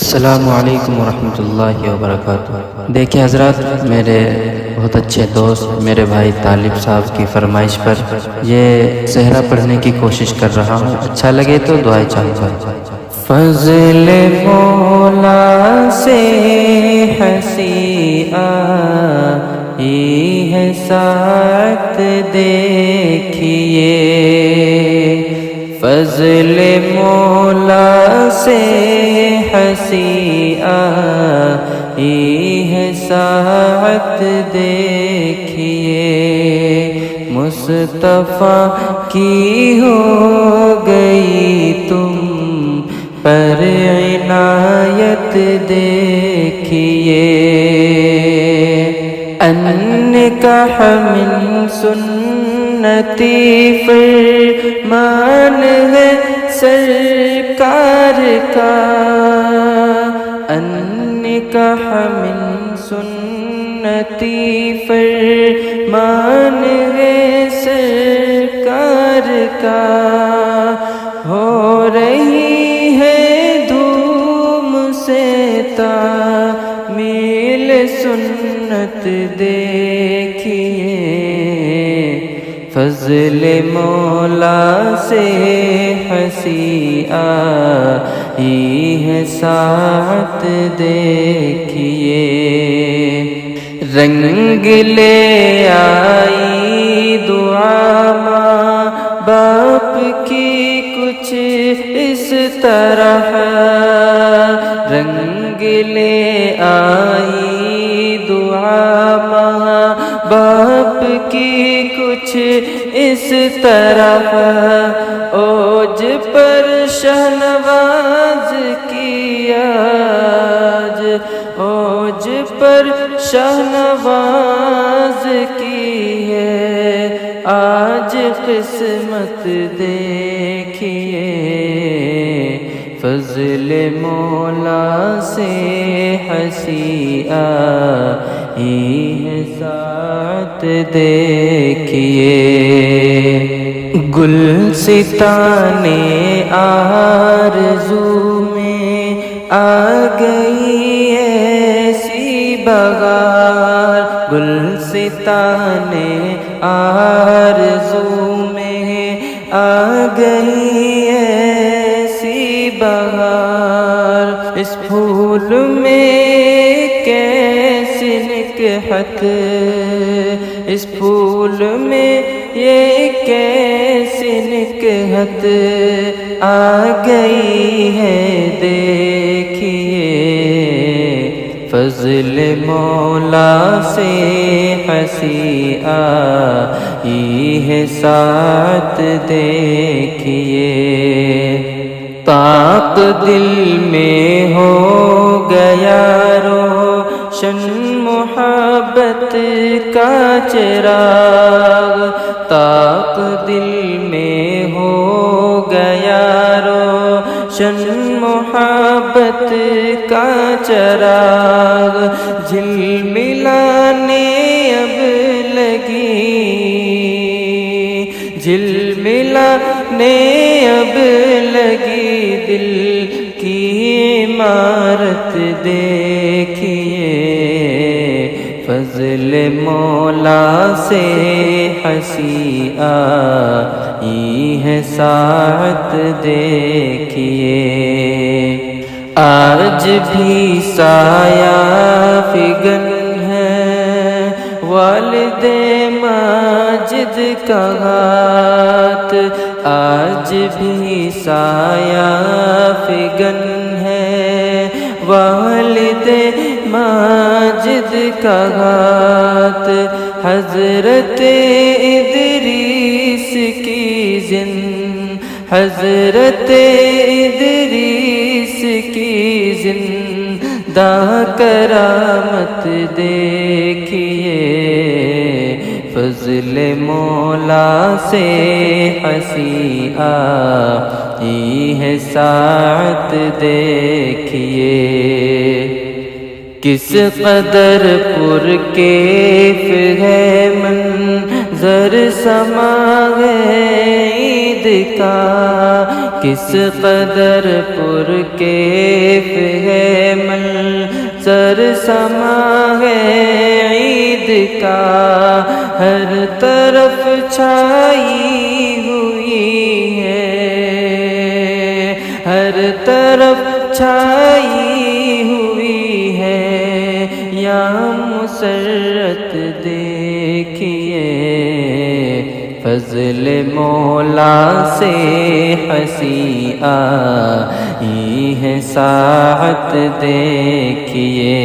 السلام علیکم ورحمۃ اللہ وبرکاتہ۔ دیکھیں حضرات، میرے بہت اچھے دوست میرے بھائی طالب صاحب کی فرمائش پر یہ صحرا پڑھنے کی کوشش کر رہا ہوں، اچھا لگے تو دعائیں چاہوں گا۔ فضل مولا سے ہنسی آئی ہے ساعت دیکھیے، فضل مولا سے ہنسی آئی ہے ساعت دیکھیے، مصطفیٰ کی ہو گئی تم پر عنایت دیکھیے، انکح من سنتی فرمان ہے سرکار کا، انکح من سنتی فرمان ہے سرکار کا، ہو رہی ہے دھوم سے تعمیل سنت دیکھیے، فضل مولا سے ہنسی آئی ہے ساعت دیکھیے، رنگ لے آئی دعا ماں باپ کی کچھ اس طرح، رنگ لے آئی دعا ماں باپ کی کچھ اس طرح، اوج پر شہنواز کی آج، اوج پر شہنواز کی ہے آج قسمت دیکھیے، فضل مولا سے ہنسی آئی ہے ساعت دیکھیے، گلستان آرزو میں آ گئی ایسی بہار، گلستان آرزو میں آ گئی ایسی بہار، اس پھول میں کیسی نکہت، اس پھول میں یہ کیسی نکہت آ گئی ہے دیکھیے، فضل مولا سے ہنسی آئی ہے ساعت دیکھیے، طاق دل میں ہو گیا روشن محبت کا چراغ، طاق دل میں ہو گیا روشن محبت کا چراغ، جھلملانے اب لگی، جھلملانے اب لگی دل کی عمارت دیکھیے، فضل مولا سے ہنسی آئی ہے ساعت دیکھیے، آج بھی سایہ فگن ہے والد ماجد کا ہاتھ، آج بھی سایہ فگن ہے والد ماجد کا ہاتھ، حضرت ادریس کی حضرت ادریس کی زندہ کرامت دیکھیے، فضل مولا سے ہنسی آئی ہے ساعت دیکھیے، کس قدر پرکیف ہے منظر سماع عید کا، کس قدر پرکیف ہے سما ہے عید کا، ہر طرف چھائی ہوئی ہے، ہر طرف چھائی ہوئی ہے، یا مسرت دیکھیے فضل مولا سے ہنسی آئی ہے ساعت دیکھیے،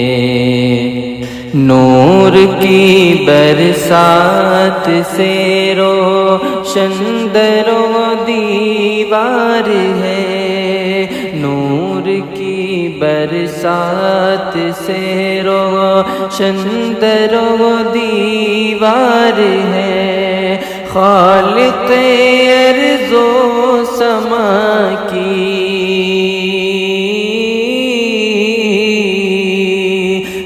نور کی برسات سے روشن در و دیوار ہے، نور کی برسات سے روشن در و دیوار ہے، خالق ارض و سما کی،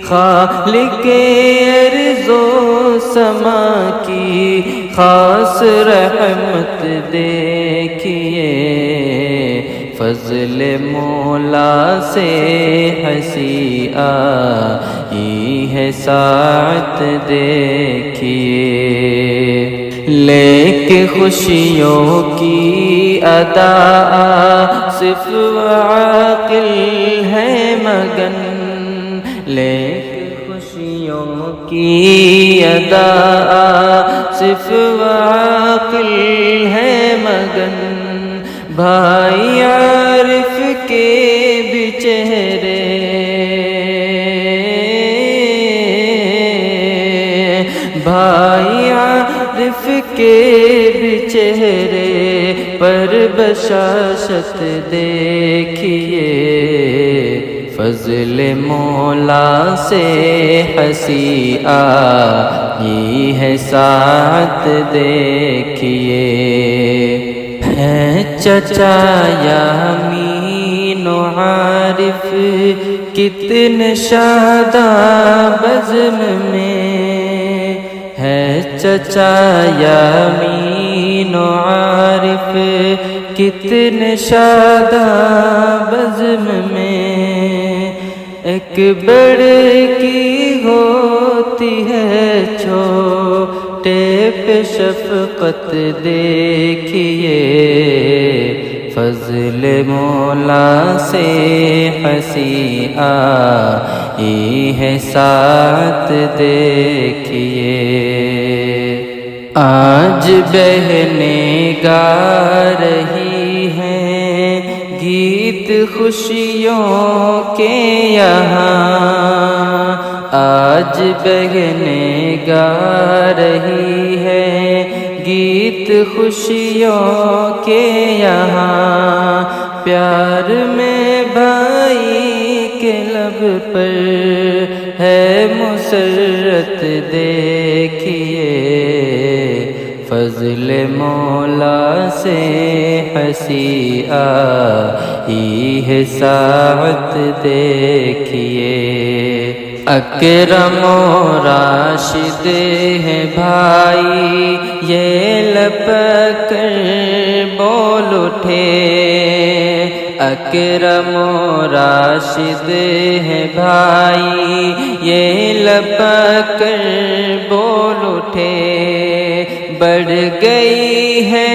خالق ارض و سما کی خاص رحمت دیکھیے، فضل مولا سے ہنسی آئی ہے ساعت دیکھیے، لے کے خوشیوں کی ادا آصف عاقل ہے مگن، لے کے خوشیوں کی ادا آصف عاقل ہے مگن، بھائی عارف کے بھی چہرے، بھائی عارف کے بھی چہرے پر بشاشت دیکھیے، فضل مولا سے ہنسی آئی ہے ساعت دیکھیے، ہے چچا یامین و عارف کتنے شاداں بزم میں، ہے چچا یامین و عارف کتنے شاداں بزم میں، ایک بڑے کی ہوتی ہے چھوٹے پہ شفقت دیکھیے، فضل مولا سے ہنسی آئی ہے ساعت دیکھیے، آج بہنیں گا رہی ہیں گیت خوشیوں کے یہاں، آج بہنیں گا رہی ہیں گیت خوشیوں کے یہاں، پیار میں بھائی کے لب پر ہے مسرت دیکھیے، فضل مولا سے ہنسی آئی ہے ساعت دیکھیے، اکرم و راشد ہیں بھائی یہ لپک کر بول اٹھے، اکرم و راشد ہیں بھائی یہ لپک کر بول اٹھے، بڑھ گئی ہے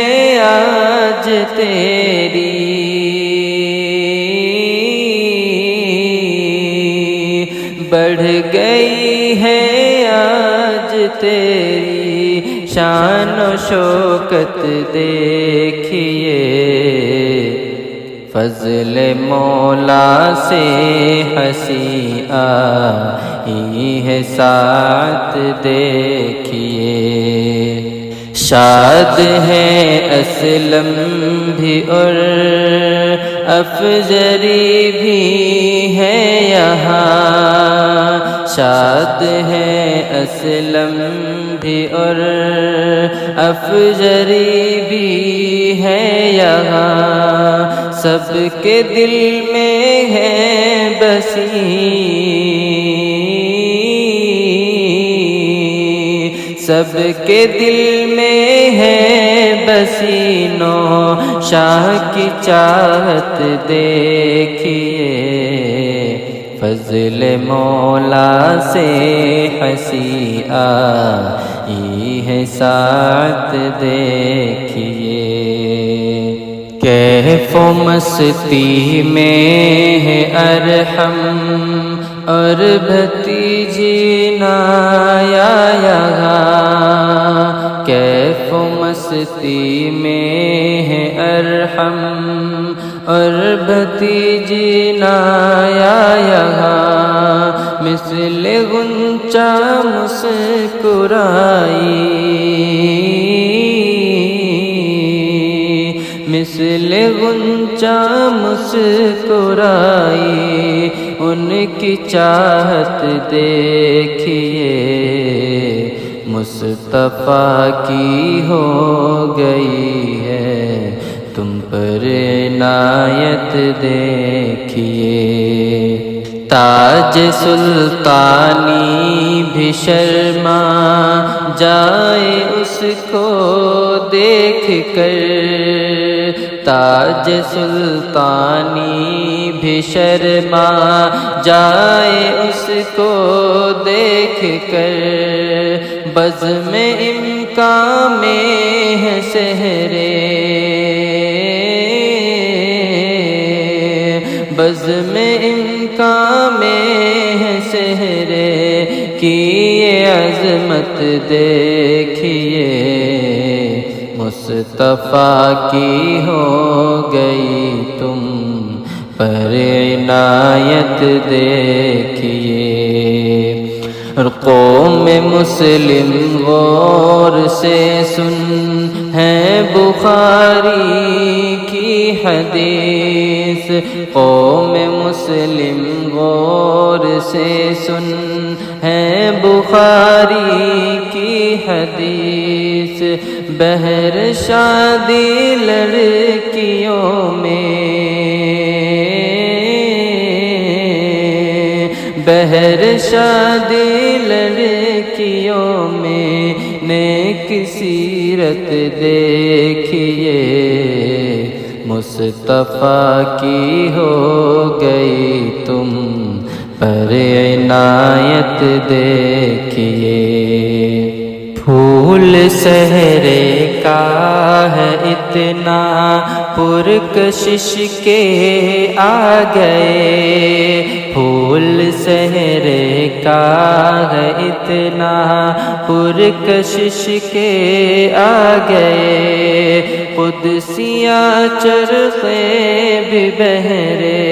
آج تیری، بڑھ گئی ہے آج تیری شان و شوکت دیکھیے، فضل مولا سے ہنسی آئی ہے ساعت دیکھیے، شاد ہے اسلم بھی اور افضری بھی ہے یہاں، شاد ہے اسلم بھی اور افضری بھی ہے یہاں، سب کے دل میں ہے بسی، سب کے دل میں ہے بسینوں شاہ کی چاہت دیکھیے، فضل مولا سے ہنسی آئی ہے ساتھ دیکھیے، کیف و مستی میں ہے ارحم اور بھتیجی نایا یہاں، کیف و مستی میں ہے ارحم اور بھتیجی نایا یہاں، مثل غنچہ مسکرائی، مثل غنچہ مسکرائی، ان کی چاہت دیکھیے مصطفیٰ کی ہو گئی ہے، تم پر عنایت دیکھیے، تاج سلطانی بھی شرما جائے اس کو دیکھ کر، تاج سلطانی بھی شرما جائے اس کو دیکھ کر، بزم امکان میں ہے سحرے، بزم امکان میں ہے سحرے کی یہ عظمت دیکھیے، مصطفیٰ کی ہو گئی تم پر عنایت دیکھیے، قوم مسلم غور سے سن ہے بخاری کی حدیث، قوم مسلم غور سے سن ہے بخاری کی حدیث، بہر شادی لڑکیوں میں، بہر شادی لڑکیوں میں نیک سیرت دیکھیے، مصطفیٰ کی ہو گئی تم پر عنایت دیکھیے، پھول صحرے کا ہے اتنا پرکشش کے آ گئے، پھول صحرے کا ہے اتنا پرکشش کے آ گئے، قدسیاں چرخے بھی بہرے،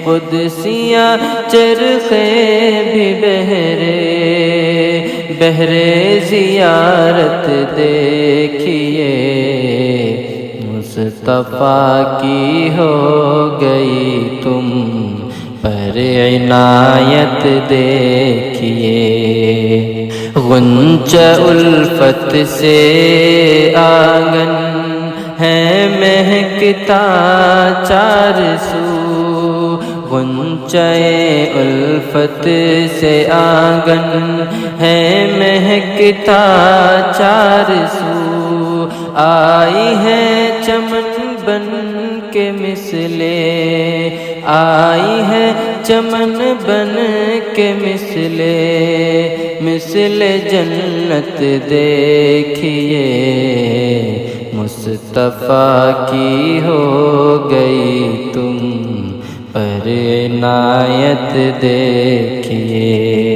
قدسیاں چرخے بھی بہرے، بہرے زیارت دیکھیے، مصطفیٰ کی ہو گئی تم پر عنایت دیکھیے، غنچہ الفت سے آنگن ہے مہکتا چار سو، غنچہ الفت سے آنگن ہے مہکتا چار سو، آئی ہے چمن بن کے مثلے، آئی ہے چمن بن کے مثلے، مثل جنت دیکھیے، مصطفیٰ کی ہو گئی تم پر عنایت دیکھیے۔